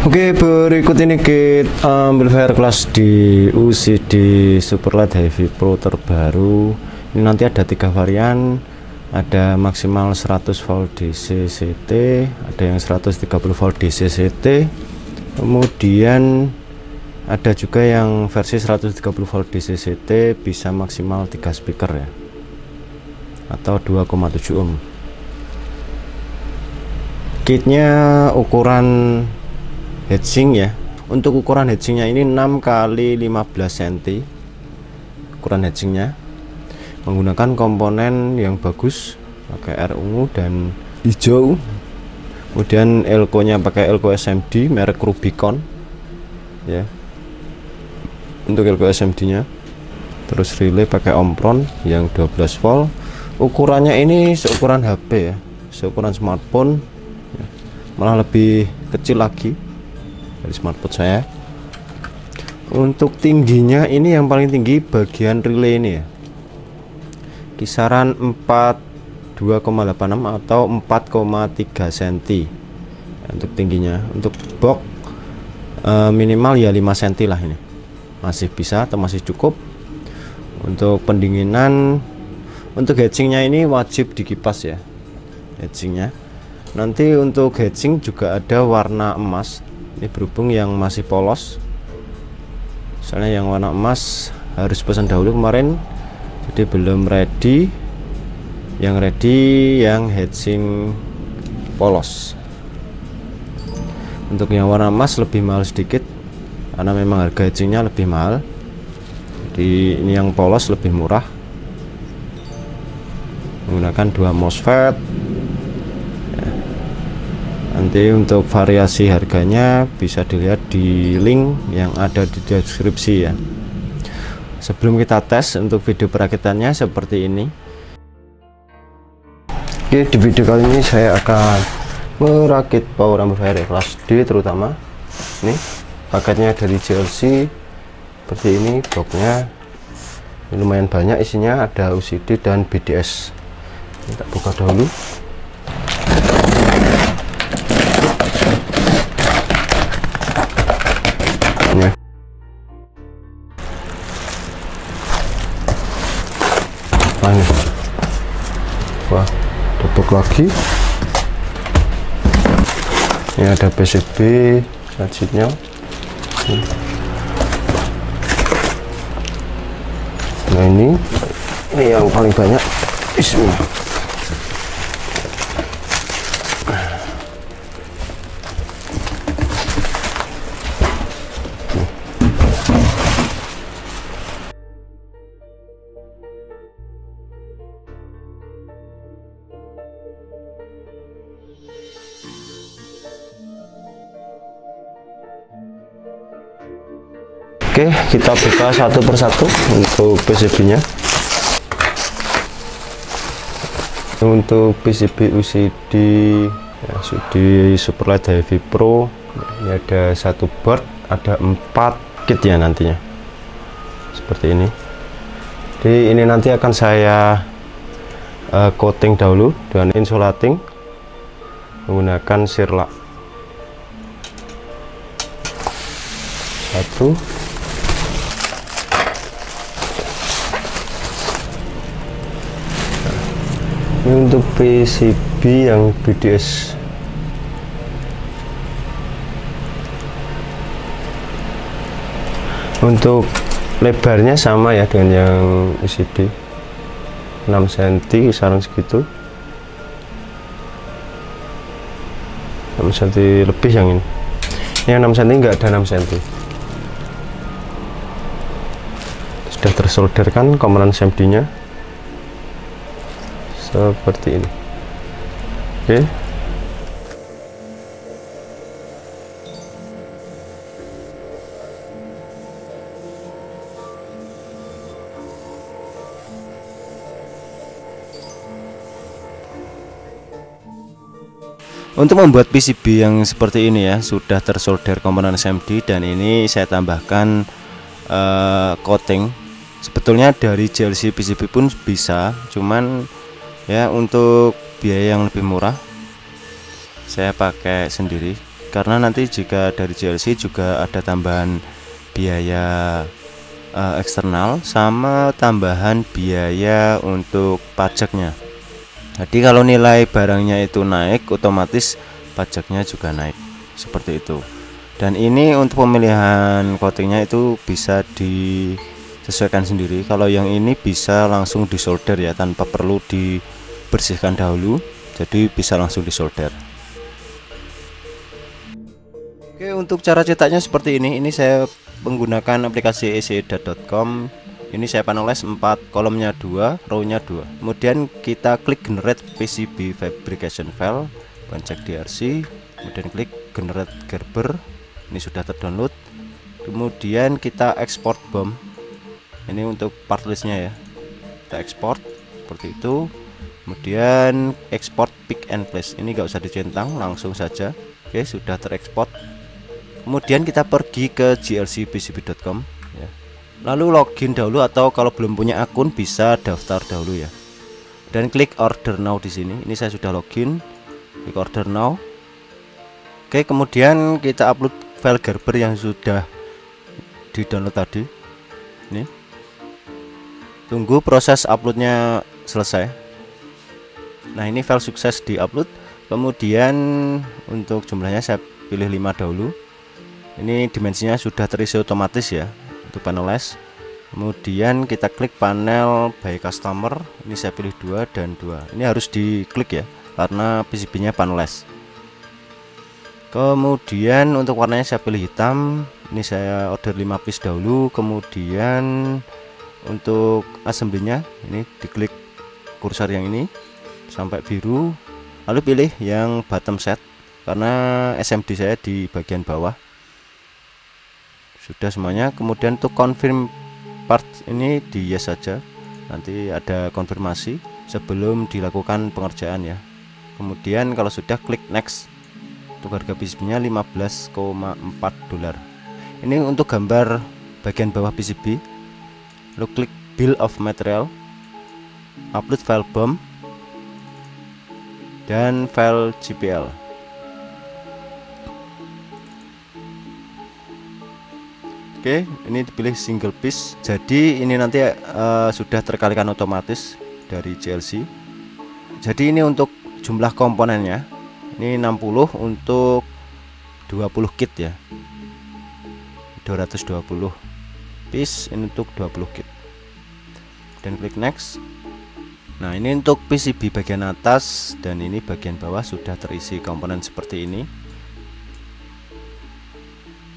Oke, berikut ini kit amplifier kelas di UCD Superlight Heavy Pro terbaru. Ini nanti ada 3 varian, ada maksimal 100 volt DC CT, ada yang 130 volt DC CT, kemudian ada juga yang versi 130 volt DC CT, bisa maksimal 3 speaker ya, atau 2,7 ohm. Kitnya ukuran heatsink ya. Untuk ukuran heatsinknya ini 6 kali 15 cm ukuran heatsinknya, menggunakan komponen yang bagus, pakai R ungu dan hijau. Kemudian elko nya pakai elko SMD merek Rubicon ya, untuk elko SMD nya. Terus relay pakai Omron yang 12 volt. Ukurannya ini seukuran HP ya, seukuran smartphone ya. Malah lebih kecil lagi dari smartphone saya. Untuk tingginya ini yang paling tinggi bagian relay ini ya, kisaran 2,86 atau 4,3 cm ya, untuk tingginya. Untuk box minimal ya 5 cm lah, ini masih bisa atau masih cukup. Untuk pendinginan, untuk heatsinknya ini wajib dikipas ya heatsinknya. Nanti untuk heatsink juga ada warna emas. Ini berhubung yang masih polos, soalnya yang warna emas harus pesan dahulu kemarin, jadi belum ready. Yang ready yang heatsink polos. Untuk yang warna emas lebih mahal sedikit karena memang harga heatsinknya lebih mahal. Jadi ini yang polos lebih murah, menggunakan 2 MOSFET. Nanti untuk variasi harganya bisa dilihat di link yang ada di deskripsi ya. Sebelum kita tes, untuk video perakitannya seperti ini. Oke, di video kali ini saya akan merakit power amplifier kelas D terutama. Ini paketnya dari JLC seperti ini, boxnya lumayan banyak isinya, ada UCD dan BDS. Kita buka dahulu. Wah, tutup lagi. Ini ada PCB sajitnya. Nah ini yang paling banyak. Bismillah. Oke, kita buka satu persatu untuk PCB-nya. Untuk PCB UCD ya, UCD Superlight Heavy Pro, ini ada 1 board, ada 4 kit ya nantinya, seperti ini. Jadi ini nanti akan saya coating dahulu dengan insulating menggunakan Sirlac. 1. Ini untuk PCB yang BDS. Untuk lebarnya sama ya dengan yang UCD, 6 cm kisaran segitu, 6 cm lebih yang ini. Yang 6 cm enggak ada 6 cm. Sudah tersolderkan komponen SMD nya seperti ini. Oke. Untuk membuat PCB yang seperti ini ya, sudah tersolder komponen SMD dan ini saya tambahkan coating. Sebetulnya dari JLC PCB pun bisa, cuman ya untuk biaya yang lebih murah saya pakai sendiri karena nanti jika dari GLC juga ada tambahan biaya eksternal sama tambahan biaya untuk pajaknya. Jadi kalau nilai barangnya itu naik, otomatis pajaknya juga naik, seperti itu. Dan ini untuk pemilihan coatingnya itu bisa disesuaikan sendiri. Kalau yang ini bisa langsung disolder ya, tanpa perlu dibersihkan dahulu, jadi bisa langsung disolder. Oke, untuk cara cetaknya seperti ini. Ini saya menggunakan aplikasi ecedot.com. Ini saya paneles 4, kolomnya 2, row-nya 2. Kemudian kita klik generate PCB fabrication file, pencet DRC, kemudian klik generate Gerber. Ini sudah terdownload. Kemudian kita export BOM. Ini untuk part listnya ya. Kita export seperti itu. Kemudian export pick and place. Ini nggak usah dicentang, langsung saja. Oke, sudah terekspor. Kemudian kita pergi ke glcpcb.com ya. Lalu login dahulu, atau kalau belum punya akun bisa daftar dahulu ya. Dan klik order now di sini. Ini saya sudah login. Klik order now. Oke, kemudian kita upload file Gerber yang sudah di-download tadi. Ini. Tunggu proses uploadnya selesai. Nah, ini file sukses di-upload. Kemudian untuk jumlahnya saya pilih 5 dahulu. Ini dimensinya sudah terisi otomatis ya untuk panelize. Kemudian kita klik panel by customer. Ini saya pilih 2 dan 2. Ini harus diklik ya, karena PCB-nya panelize. Kemudian untuk warnanya saya pilih hitam. Ini saya order 5 piece dahulu. Kemudian untuk assembly-nya ini diklik kursor yang ini sampai biru. Lalu pilih yang bottom set, karena SMD saya di bagian bawah. Sudah semuanya. Kemudian untuk confirm part ini di yes saja, nanti ada konfirmasi sebelum dilakukan pengerjaan ya. Kemudian kalau sudah, klik next. Untuk harga PCB nya $15,4. Ini untuk gambar bagian bawah PCB. Lalu klik bill of material, upload file BOM dan file GPL. Oke, ini dipilih single piece. Jadi ini nanti sudah terkalikan otomatis dari GLC. Jadi ini untuk jumlah komponennya. Ini 60 untuk 20 kit ya. 220 piece ini untuk 20 kit. Dan klik next. Nah, ini untuk PCB bagian atas dan ini bagian bawah sudah terisi komponen seperti ini.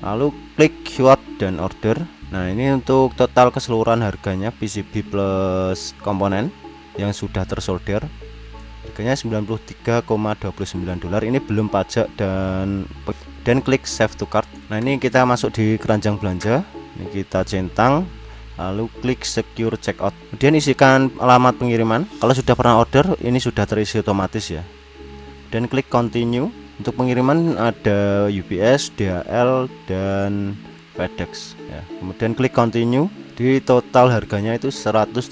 Lalu klik quote dan order. Nah, ini untuk total keseluruhan harganya PCB plus komponen yang sudah tersolder. Harganya $93,29. Ini belum pajak dan klik save to cart. Nah, ini kita masuk di keranjang belanja. Ini kita centang. Lalu klik secure checkout. Kemudian isikan alamat pengiriman. Kalau sudah pernah order, ini sudah terisi otomatis ya. Dan klik continue. Untuk pengiriman ada UPS, DHL, dan FedEx ya. Kemudian klik continue. Di total harganya itu $132.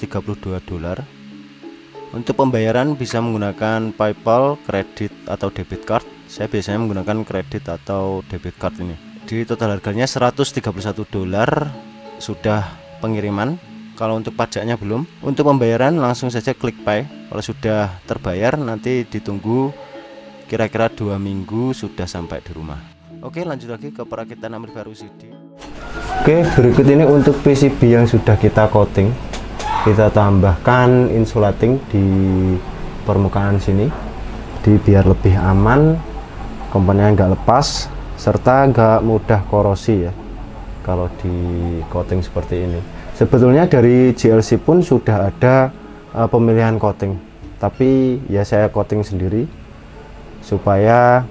Untuk pembayaran bisa menggunakan PayPal, kredit atau debit card. Saya biasanya menggunakan kredit atau debit card ini. Di total harganya $131 sudah pengiriman. Kalau untuk pajaknya belum. Untuk pembayaran langsung saja klik pay. Kalau sudah terbayar, nanti ditunggu kira-kira 2 minggu sudah sampai di rumah. Oke, lanjut lagi ke perakitan amplifier UCD. Oke, berikut ini untuk PCB yang sudah kita coating. Kita tambahkan insulating di permukaan sini, biar lebih aman, komponennya nggak lepas, serta nggak mudah korosi ya kalau di coating seperti ini. Sebetulnya dari GLC pun sudah ada pemilihan coating, tapi ya saya coating sendiri supaya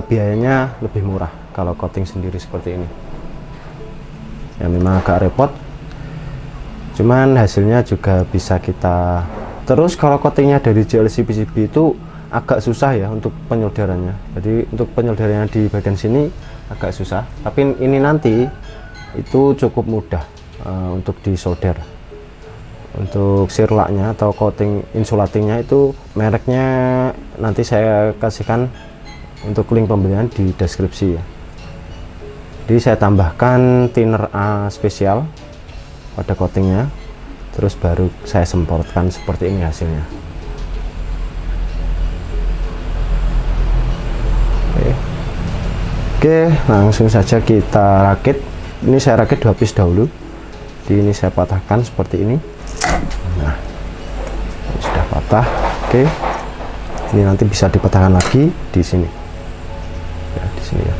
biayanya lebih murah kalau coating sendiri seperti ini. Ya memang agak repot, cuman hasilnya juga bisa kita. Terus kalau coatingnya dari GLC PCB itu agak susah ya untuk penyolderannya. Jadi untuk penyolderannya di bagian sini agak susah, tapi ini nanti itu cukup mudah untuk disolder. Untuk sirlaknya atau coating insulatingnya itu mereknya nanti saya kasihkan untuk link pembelian di deskripsi ya. Jadi saya tambahkan thinner A spesial pada coatingnya, terus baru saya semprotkan seperti ini hasilnya. Oke, langsung saja kita rakit. Ini saya rakit 2 piece dahulu. Jadi ini saya patahkan seperti ini. Nah, ini sudah patah. Oke, ini nanti bisa dipatahkan lagi di sini. Ya, di sini ya.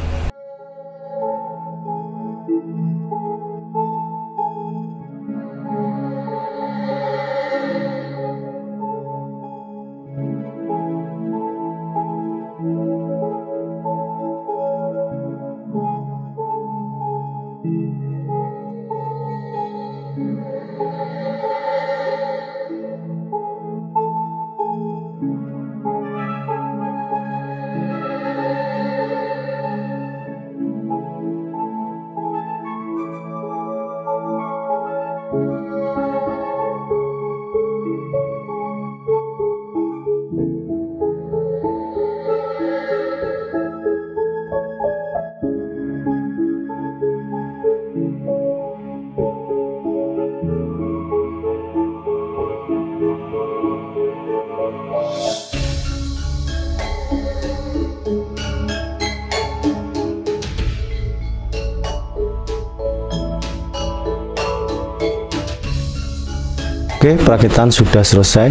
Oke, perakitan sudah selesai.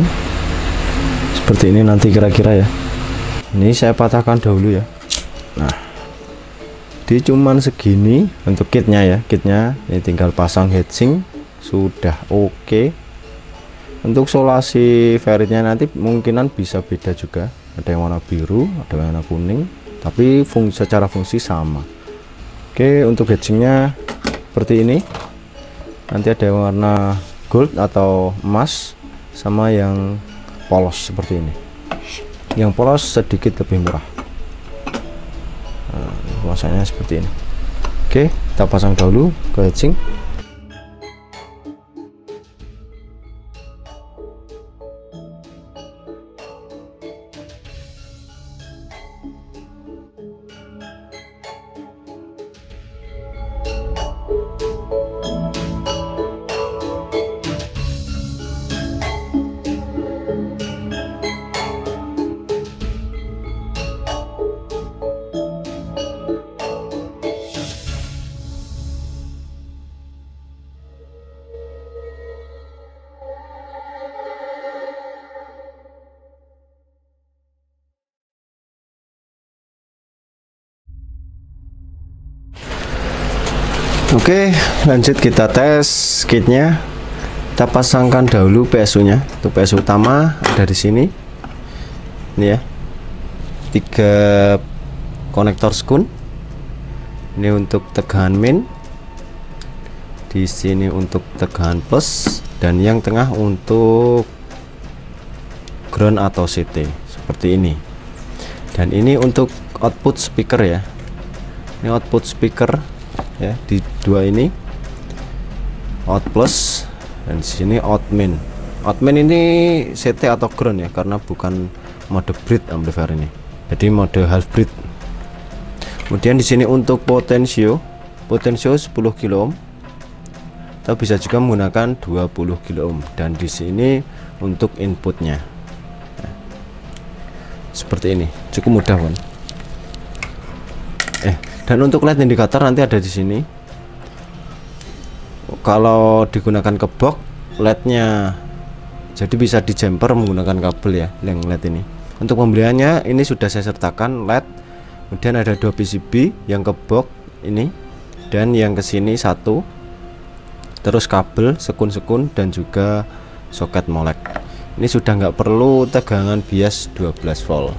Seperti ini nanti kira-kira ya. Ini saya patahkan dahulu ya. Nah, di cuman segini untuk kitnya ya. Kitnya ini tinggal pasang heatsink, sudah oke. Untuk solasi feritnya nanti mungkinan bisa beda juga. Ada yang warna biru, ada yang warna kuning, tapi secara fungsi sama. Oke, untuk heatsinknya seperti ini. Nanti ada yang warna gold atau emas, sama yang polos seperti ini. Yang polos sedikit lebih murah. Nah, rasanya seperti ini. Oke, kita pasang dahulu ke heatsink. Oke, lanjut kita tes kitnya. Kita pasangkan dahulu PSU nya. Untuk PSU utama ada di sini. Ini ya. 3 konektor skun. Ini untuk tegangan min. Di sini untuk tegangan plus, dan yang tengah untuk ground atau CT seperti ini. Dan ini untuk output speaker ya. Ini output speaker ya, di 2 ini out plus, dan di sini out min. Out min ini CT atau ground ya, karena bukan mode bridge amplifier ini, jadi mode half bridge. Kemudian di sini untuk potensio 10 kilo ohm, atau bisa juga menggunakan 20 kilo ohm. Dan di sini untuk inputnya ya, seperti ini, cukup mudah kan. Dan untuk LED indikator nanti ada di sini. Kalau digunakan ke box LED-nya, jadi bisa di jumper menggunakan kabel ya, yang LED ini. Untuk pembeliannya ini sudah saya sertakan LED. Kemudian ada 2 PCB yang ke box ini, dan yang ke sini 1. Terus kabel sekun-sekun dan juga soket molek. Ini sudah nggak perlu tegangan bias 12 volt.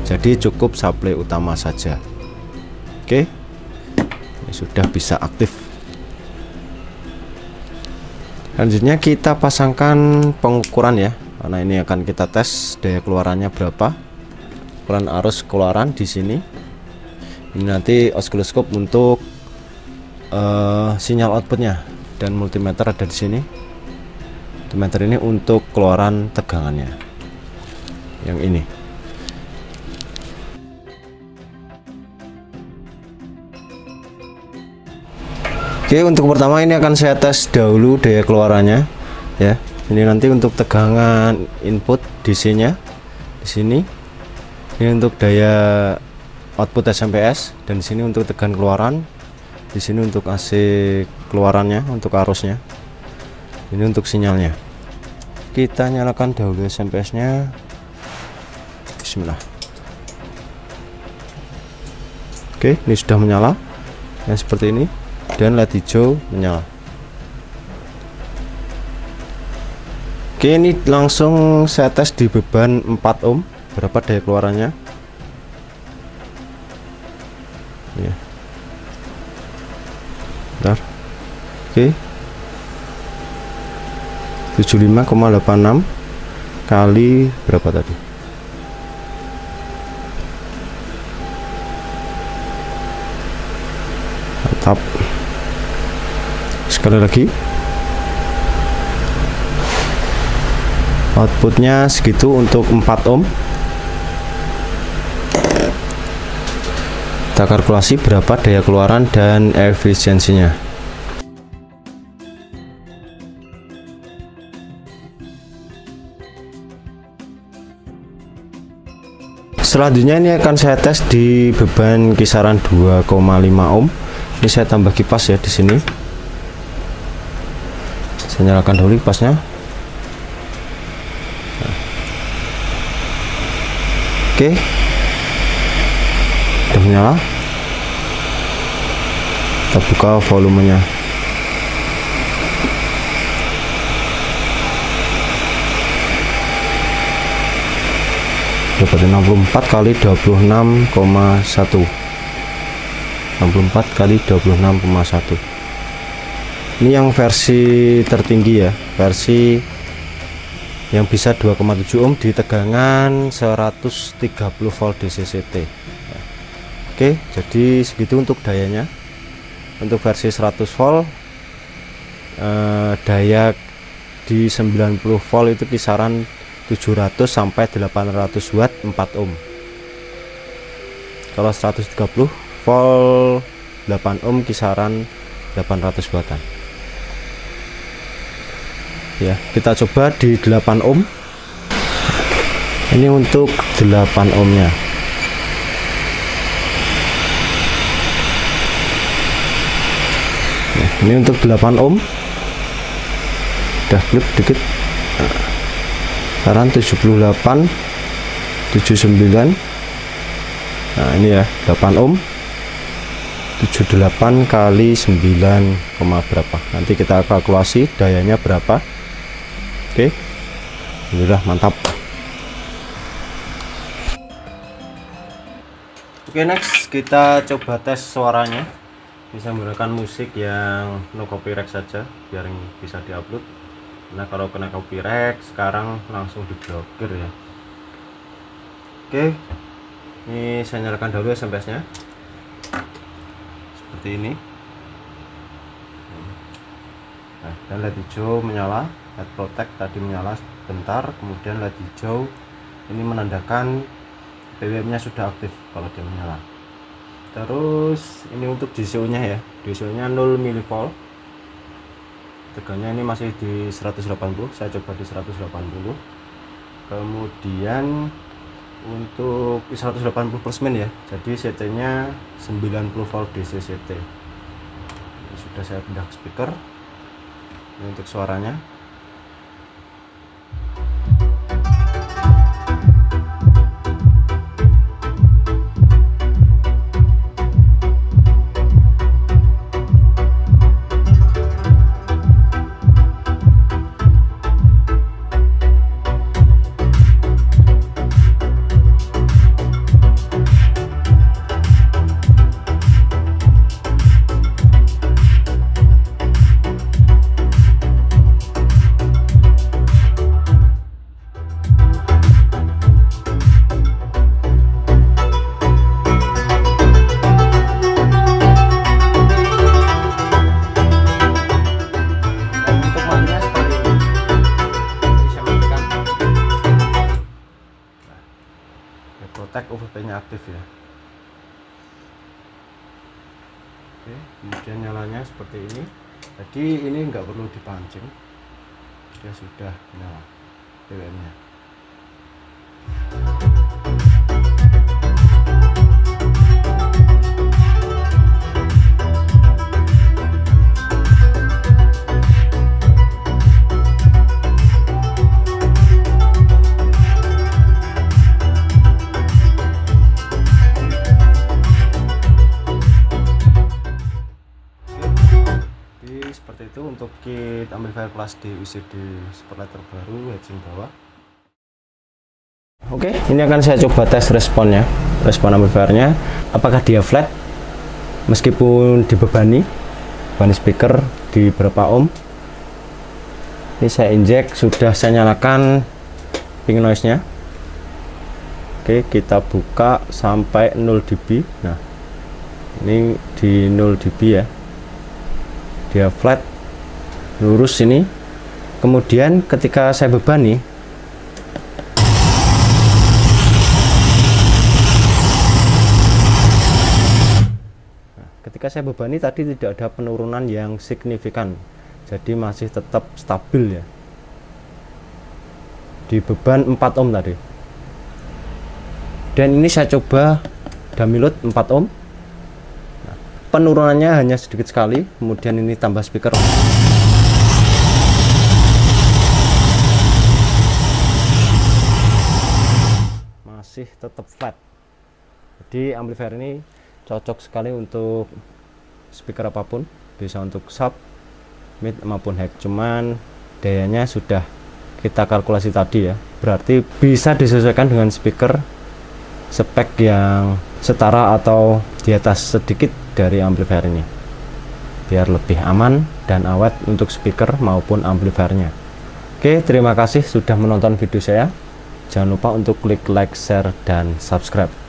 Jadi cukup supply utama saja. Oke, ini sudah bisa aktif. Selanjutnya kita pasangkan pengukuran ya, karena ini akan kita tes daya keluarannya berapa, ukuran arus keluaran di sini. Ini nanti osiloskop untuk sinyal outputnya, dan multimeter ada di sini. Multimeter ini untuk keluaran tegangannya, yang ini. Oke, untuk pertama ini akan saya tes dahulu daya keluarannya ya. Ini nanti untuk tegangan input DC-nya di sini. Ini untuk daya output SMPS, dan di sini untuk tegangan keluaran. Di sini untuk AC keluarannya, untuk arusnya. Ini untuk sinyalnya. Kita nyalakan dahulu SMPS-nya. Bismillah. Oke, ini sudah menyala. Yang seperti ini, dan LED hijau menyala. Oke, ini langsung saya tes di beban 4 ohm berapa daya keluarannya ya. Bentar. Oke, 75,86 kali berapa tadi? Mantap. Sekali lagi, outputnya segitu untuk 4 ohm. Kita kalkulasi berapa daya keluaran dan efisiensinya. Selanjutnya ini akan saya tes di beban kisaran 2,5 ohm. Ini saya tambah kipas ya di sini. Saya nyalakan dulu kipasnya. Oke, sudah menyala. Kita buka volumenya. Dapat 64 kali 26,1. 64 kali 26,1. Ini yang versi tertinggi ya, versi yang bisa 2,7 ohm di tegangan 130 volt DCCT. Oke, jadi segitu untuk dayanya. Untuk versi 100 volt daya di 90 volt itu kisaran 700 sampai 800 watt 4 ohm. Kalau 130 volt 8 ohm kisaran 800 wattan. Ya, kita coba di 8 ohm. Ini untuk 8 ohmnya. Nah, ini untuk 8 ohm. Udah klip dikit. Sekarang 78 79. Nah, ini ya 8 ohm. 78 kali 9, berapa. Nanti kita kalkulasi dayanya berapa. Oke, udah mantap. Oke, next kita coba tes suaranya. Bisa menggunakan musik yang no copyright saja biar bisa diupload. Nah, kalau kena copyright sekarang langsung diblokir ya. Oke, ini saya nyalakan dulu SMPS-nya seperti ini. Nah, dan LED hijau menyala. LED protect tadi menyala sebentar, kemudian LED hijau ini menandakan BBM nya sudah aktif kalau dia menyala. Terus ini untuk DCO nya ya, DCO nya 0 mV, tegangannya ini masih di 180, saya coba di 180. Kemudian untuk 180 plus min ya, jadi CT nya 90 volt DC CT. Ini sudah saya pindah ke speaker. Ini untuk suaranya. Protect UVP nya aktif ya. Oke, kemudian nyalanya seperti ini. Jadi ini nggak perlu dipancing, dia sudah nyala BBM nya. Seperti itu untuk kit amplifier kelas D UCD spotlight terbaru heatsink bawah. Oke, ini akan saya coba tes responnya, respon amplifiernya, apakah dia flat meskipun dibebani speaker di berapa ohm. Ini saya injek, sudah saya nyalakan pink noise nya. Oke, kita buka sampai 0 dB. Nah, ini di 0 dB ya, dia flat lurus ini. Kemudian ketika saya bebani, tadi tidak ada penurunan yang signifikan, jadi masih tetap stabil ya di beban 4 ohm tadi. Dan ini saya coba dummy load 4 ohm. Nah, penurunannya hanya sedikit sekali. Kemudian ini tambah speaker, masih tetap flat. Jadi amplifier ini cocok sekali untuk speaker apapun, bisa untuk sub, mid maupun high. Cuman dayanya sudah kita kalkulasi tadi ya, berarti bisa disesuaikan dengan speaker spek yang setara atau di atas sedikit dari amplifier ini, biar lebih aman dan awet untuk speaker maupun amplifiernya. Oke, terima kasih sudah menonton video saya. Jangan lupa untuk klik like, share, dan subscribe.